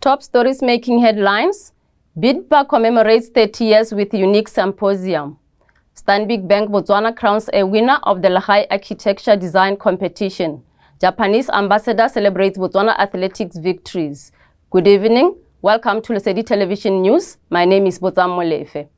Top stories making headlines. BIDPA commemorates 30 years with unique symposium. Stanbic Bank Botswana crowns a winner of the Legae Architecture Design Competition. Japanese ambassador celebrates Botswana athletics victories. Good evening. Welcome to Lesedi Television News. My name is Molefe.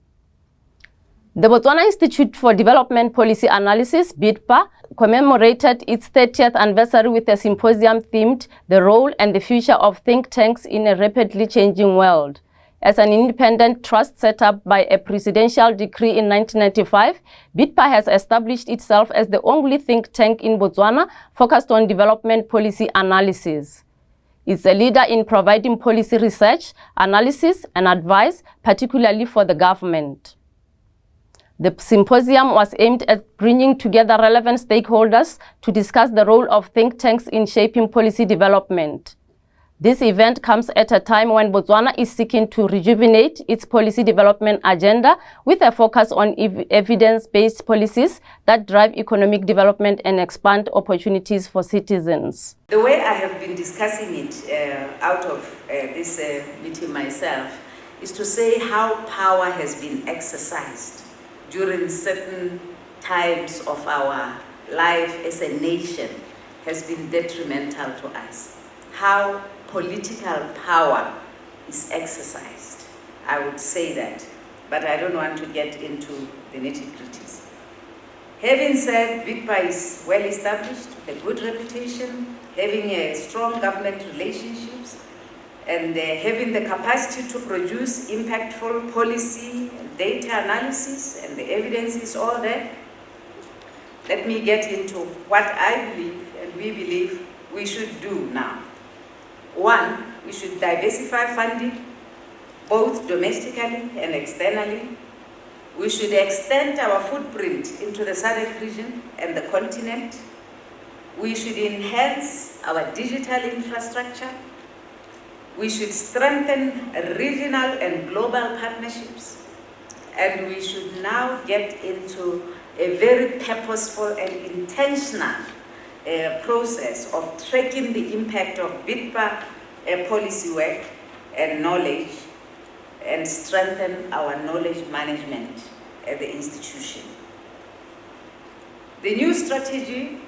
The Botswana Institute for Development Policy Analysis, BIDPA, commemorated its 30th anniversary with a symposium themed The Role and the Future of Think Tanks in a Rapidly Changing World. As an independent trust set up by a presidential decree in 1995, BIDPA has established itself as the only think tank in Botswana focused on development policy analysis. It's a leader in providing policy research, analysis, and advice, particularly for the government. The symposium was aimed at bringing together relevant stakeholders to discuss the role of think tanks in shaping policy development. This event comes at a time when Botswana is seeking to rejuvenate its policy development agenda with a focus on evidence-based policies that drive economic development and expand opportunities for citizens. The way I have been discussing it out of this meeting myself is to say how power has been exercised during certain times of our life as a nation has been detrimental to us. How political power is exercised, I would say that, but I don't want to get into the nitty-gritties. Having said BIDPA is well established, a good reputation, having a strong government relationships, and having the capacity to produce impactful policy and data analysis, and the evidence is all there. Let me get into what I believe and we believe we should do now. One, we should diversify funding, both domestically and externally. We should extend our footprint into the SADC region and the continent. We should enhance our digital infrastructure. We should strengthen regional and global partnerships. And we should now get into a very purposeful and intentional process of tracking the impact of BIDPA policy work and knowledge, and strengthen our knowledge management at the institution. The new strategy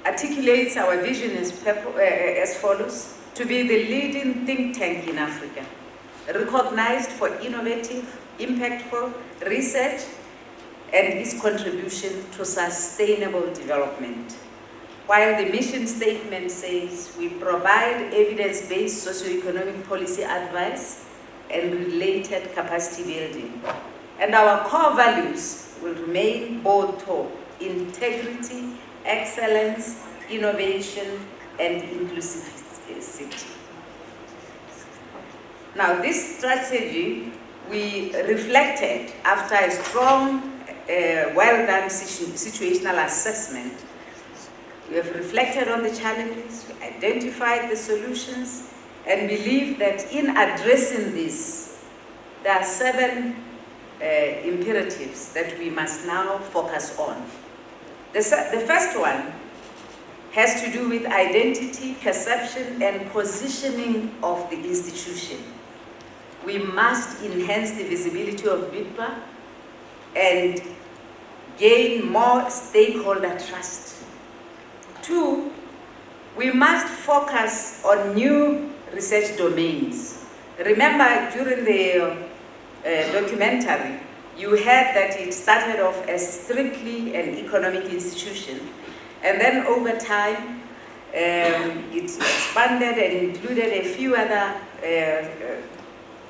articulates our vision as follows: to be the leading think tank in Africa, recognized for innovative, impactful research and its contribution to sustainable development. While the mission statement says we provide evidence-based socio-economic policy advice and related capacity building, and our core values will remain both integrity, excellence, innovation, and inclusivity. Now, this strategy we reflected after a strong, well-done situational assessment. We have reflected on the challenges, we identified the solutions, and believe that in addressing this, there are 7 imperatives that we must now focus on. The first one has to do with identity, perception, and positioning of the institution. We must enhance the visibility of BIDPA and gain more stakeholder trust. 2, we must focus on new research domains. Remember, during the documentary, you heard that it started off as strictly an economic institution, and then over time, it expanded and included a few other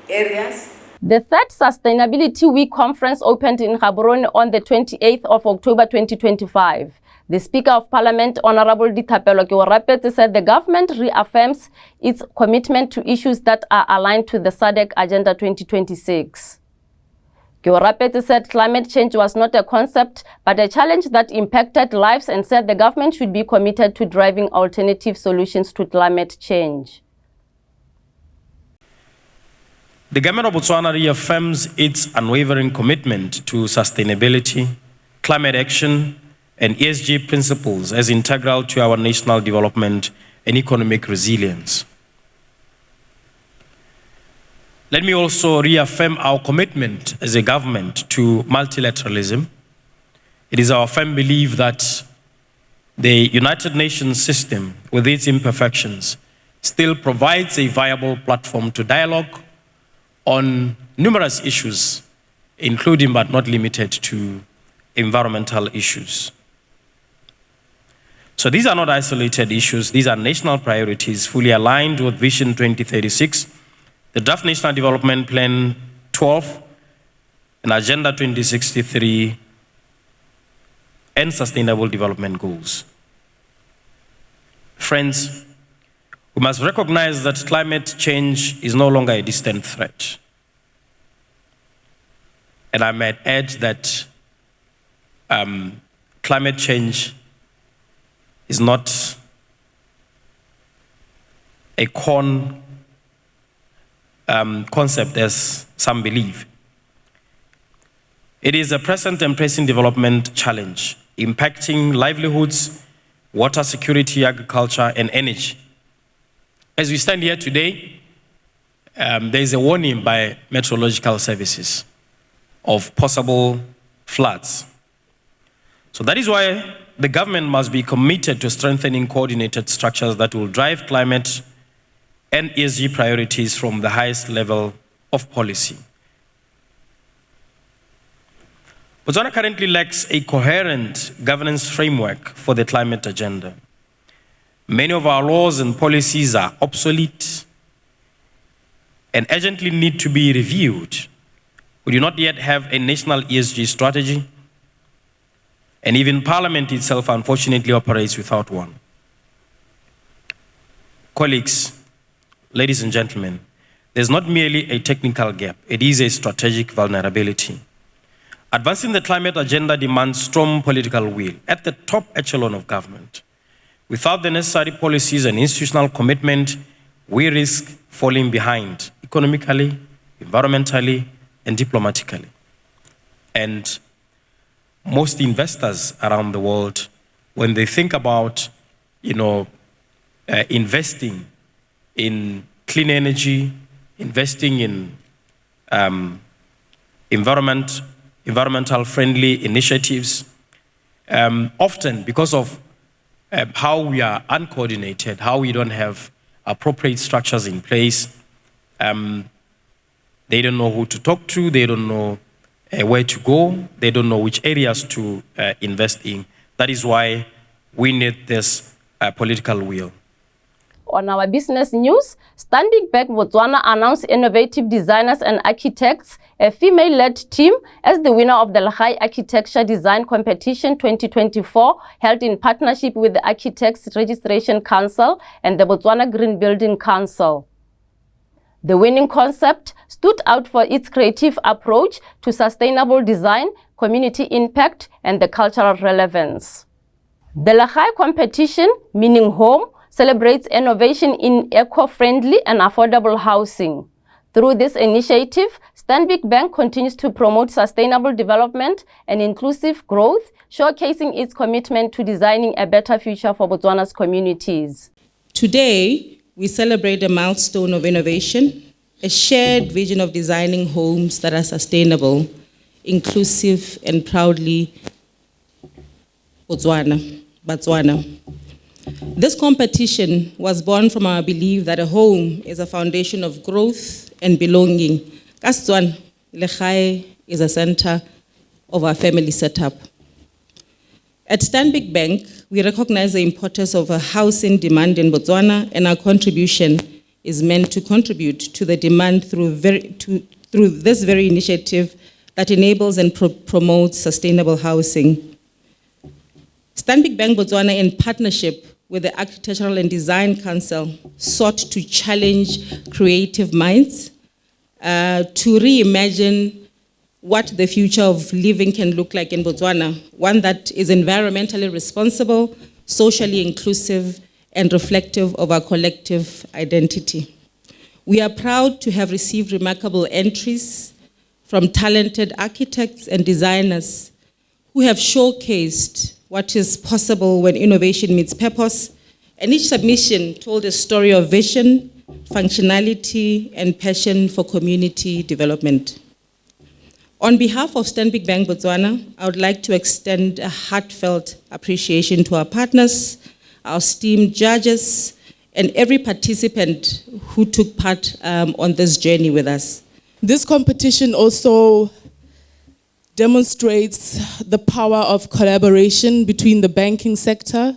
areas. The third Sustainability Week conference opened in Gaborone on the 28th of October 2025. The Speaker of Parliament, Honorable Legae Architecture said the government reaffirms its commitment to issues that are aligned to the SADC Agenda 2026. Gaolathe said climate change was not a concept, but a challenge that impacted lives, and said the government should be committed to driving alternative solutions to climate change. The government of Botswana reaffirms its unwavering commitment to sustainability, climate action, and ESG principles as integral to our national development and economic resilience. Let me also reaffirm our commitment as a government to multilateralism. It is our firm belief that the United Nations system, with its imperfections, still provides a viable platform to dialogue on numerous issues, including but not limited to environmental issues. So these are not isolated issues, these are national priorities fully aligned with Vision 2036, the Draft National Development Plan 12, and Agenda 2063, and Sustainable Development Goals. Friends, we must recognize that climate change is no longer a distant threat. And I might add that climate change is not a concept as some believe. It is a present and pressing development challenge impacting livelihoods, water security, agriculture, and energy. As we stand here today, there is a warning by meteorological services of possible floods. So that is why the government must be committed to strengthening coordinated structures that will drive climate and ESG priorities from the highest level of policy. Botswana currently lacks a coherent governance framework for the climate agenda. Many of our laws and policies are obsolete and urgently need to be reviewed. We do not yet have a national ESG strategy, and even Parliament itself unfortunately operates without one. Colleagues, ladies and gentlemen, there's not merely a technical gap, it is a strategic vulnerability. Advancing the climate agenda demands strong political will at the top echelon of government. Without the necessary policies and institutional commitment, we risk falling behind economically, environmentally, and diplomatically. And most investors around the world, when they think about, investing in clean energy, investing in environmental friendly initiatives, often because of how we are uncoordinated, how we don't have appropriate structures in place, they don't know who to talk to, they don't know where to go, they don't know which areas to invest in. That is why we need this political will. On our business news, Stanbic Bank Botswana announced innovative designers and architects, a female-led team, as the winner of the Legae Architecture Design Competition 2024, held in partnership with the Architects Registration Council and the Botswana Green Building Council. The winning concept stood out for its creative approach to sustainable design, community impact, and the cultural relevance. The Legae competition, meaning home, celebrates innovation in eco-friendly and affordable housing. Through this initiative, Stanbic Bank continues to promote sustainable development and inclusive growth, showcasing its commitment to designing a better future for Botswana's communities. Today, we celebrate a milestone of innovation, a shared vision of designing homes that are sustainable, inclusive, and proudly Botswana. This competition was born from our belief that a home is a foundation of growth and belonging. Kastswana, Legae is a center of our family setup. At Stanbic Bank, we recognize the importance of a housing demand in Botswana, and our contribution is meant to contribute to the demand through this very initiative that enables and promotes sustainable housing. Stanbic Bank Botswana, in partnership with the Architectural and Design Council, sought to challenge creative minds, to reimagine what the future of living can look like in Botswana, one that is environmentally responsible, socially inclusive, and reflective of our collective identity. We are proud to have received remarkable entries from talented architects and designers who have showcased what is possible when innovation meets purpose, and each submission told a story of vision, functionality, and passion for community development. On behalf of Stanbic Bank Botswana, I would like to extend a heartfelt appreciation to our partners, our esteemed judges, and every participant who took part on this journey with us. This competition also demonstrates the power of collaboration between the banking sector,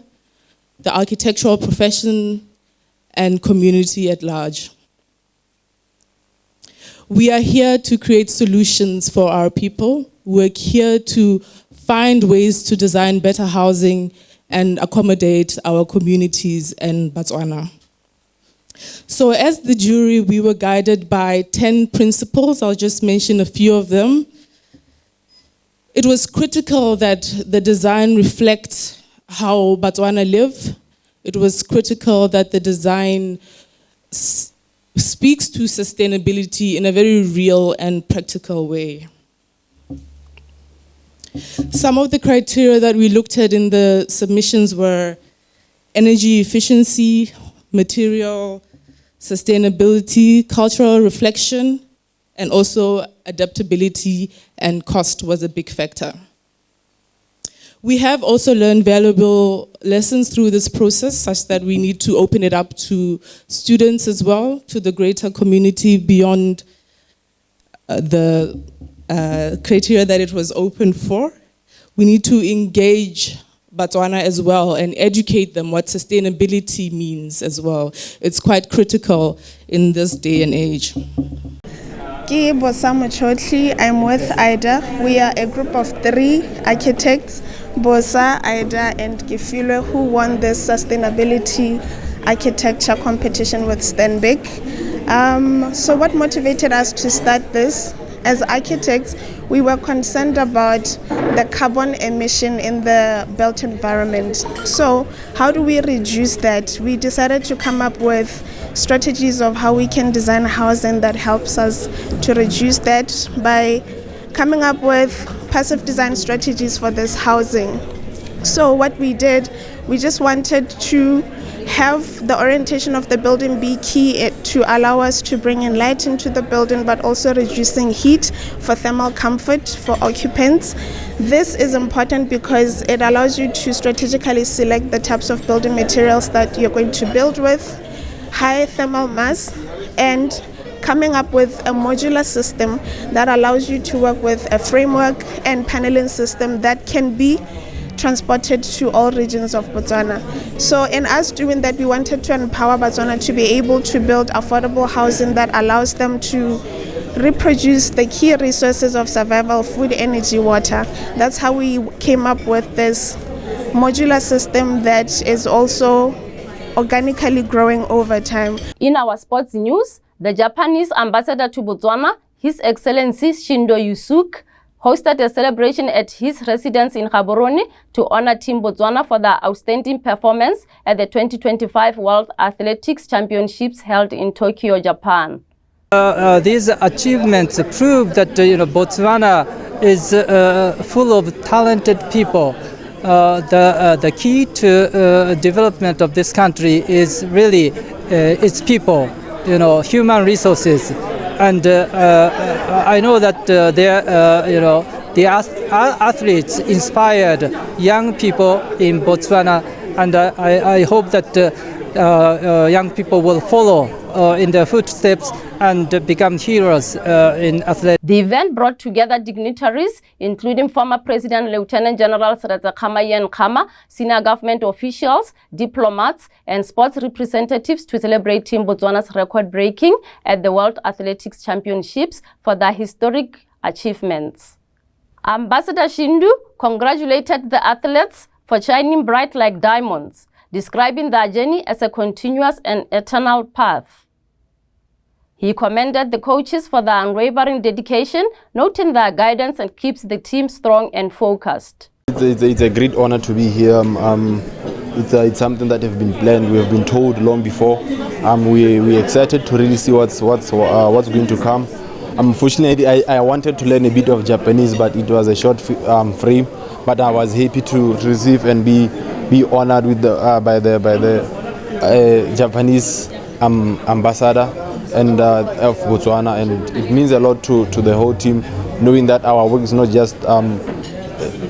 the architectural profession, and community at large. We are here to create solutions for our people. We're here to find ways to design better housing and accommodate our communities in Botswana. So as the jury, we were guided by 10 principles. I'll just mention a few of them. It was critical that the design reflects how Botswana live. It was critical that the design speaks to sustainability in a very real and practical way. Some of the criteria that we looked at in the submissions were energy efficiency, material sustainability, cultural reflection, and also adaptability and cost was a big factor. We have also learned valuable lessons through this process, such that we need to open it up to students as well, to the greater community beyond the criteria that it was open for. We need to engage Botswana as well and educate them what sustainability means as well. It's quite critical in this day and age. I'm with IDA. We are a group of 3 architects, Bosa, IDA, and Gifilwe, who won this sustainability architecture competition with Stanbic. So what motivated us to start this? As architects, we were concerned about the carbon emission in the built environment. So how do we reduce that? We decided to come up with strategies of how we can design housing that helps us to reduce that by coming up with passive design strategies for this housing. So what we did, we just wanted to have the orientation of the building be key to allow us to bring in light into the building, but also reducing heat for thermal comfort for occupants. This is important because it allows you to strategically select the types of building materials that you're going to build with, high thermal mass, and coming up with a modular system that allows you to work with a framework and paneling system that can be transported to all regions of Botswana. So in us doing that, we wanted to empower Botswana to be able to build affordable housing that allows them to reproduce the key resources of survival: food, energy, water. That's how we came up with this modular system that is also organically growing over time. In our sports news, the Japanese ambassador to Botswana, His Excellency Shindo Yusuke, hosted a celebration at his residence in Gaborone to honor Team Botswana for their outstanding performance at the 2025 World Athletics Championships held in Tokyo, Japan. These achievements prove that Botswana is full of talented people. The key to development of this country is really its people, human resources. And I know that the athletes inspired young people in Botswana, and I hope that young people will follow in their footsteps and become heroes in athletics. The event brought together dignitaries, including former President Lieutenant General Yen Khama, senior government officials, diplomats, and sports representatives to celebrate Team Botswana's record-breaking at the World Athletics Championships for their historic achievements. Ambassador Shindo congratulated the athletes for shining bright like diamonds, describing their journey as a continuous and eternal path. He commended the coaches for their unwavering dedication, noting their guidance and keeps the team strong and focused. It's a great honor to be here. It's something that have been planned. We have been told long before. We're excited to really see what's going to come. Unfortunately, I wanted to learn a bit of Japanese, but it was a short frame. But I was happy to receive and be honored with by the Japanese ambassador and of Botswana, and it means a lot to the whole team, knowing that our work is not just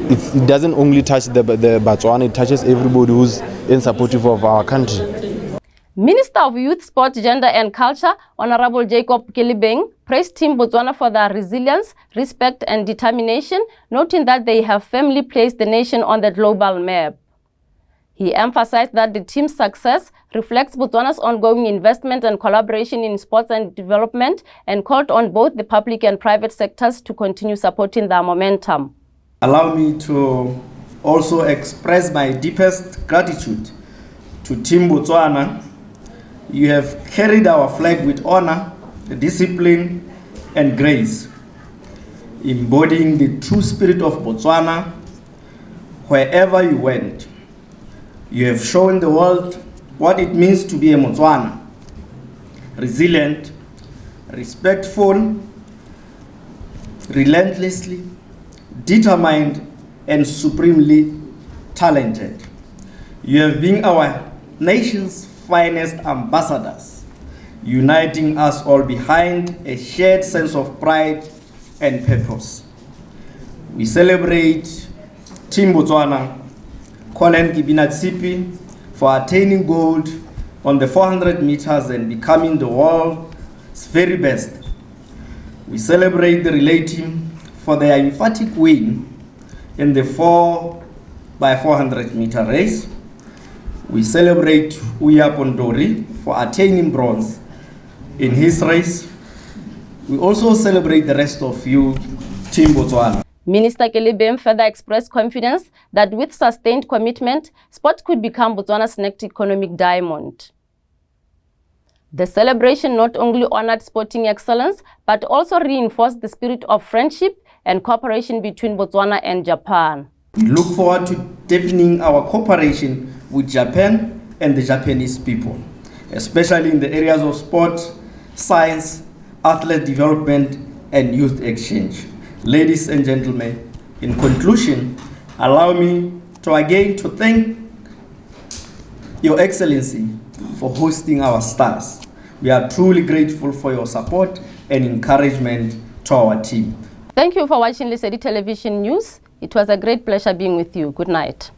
it doesn't only touch the Botswana, it touches everybody who's in supportive of our country. Minister of Youth, Sport, Gender and Culture, Honorable Jacob Kelibeng, praised Team Botswana for their resilience, respect and determination, noting that they have firmly placed the nation on the global map. He emphasized that the team's success reflects Botswana's ongoing investment and collaboration in sports and development, and called on both the public and private sectors to continue supporting their momentum. Allow me to also express my deepest gratitude to Team Botswana. You have carried our flag with honor, discipline, and grace, embodying the true spirit of Botswana wherever you went. You have shown the world what it means to be a Botswana: resilient, respectful, relentlessly determined, and supremely talented. You have been our nation's finest ambassadors, uniting us all behind a shared sense of pride and purpose. We celebrate Team Botswana, Colin Kibinatsipi, for attaining gold on the 400 meters and becoming the world's very best. We celebrate the relay team for their emphatic win in the 4x400 meter race. We celebrate Uya Pondori for attaining bronze in his race. We also celebrate the rest of you, Team Botswana. Minister Kelibeng further expressed confidence that with sustained commitment, sport could become Botswana's next economic diamond. The celebration not only honored sporting excellence, but also reinforced the spirit of friendship and cooperation between Botswana and Japan. We look forward to deepening our cooperation with Japan and the Japanese people, especially in the areas of sport, science, athlete development, and youth exchange. Ladies and gentlemen, in conclusion, allow me to again thank Your Excellency for hosting our stars. We are truly grateful for your support and encouragement to our team. Thank you for watching Lesedi Television News. It was a great pleasure being with you. Good night.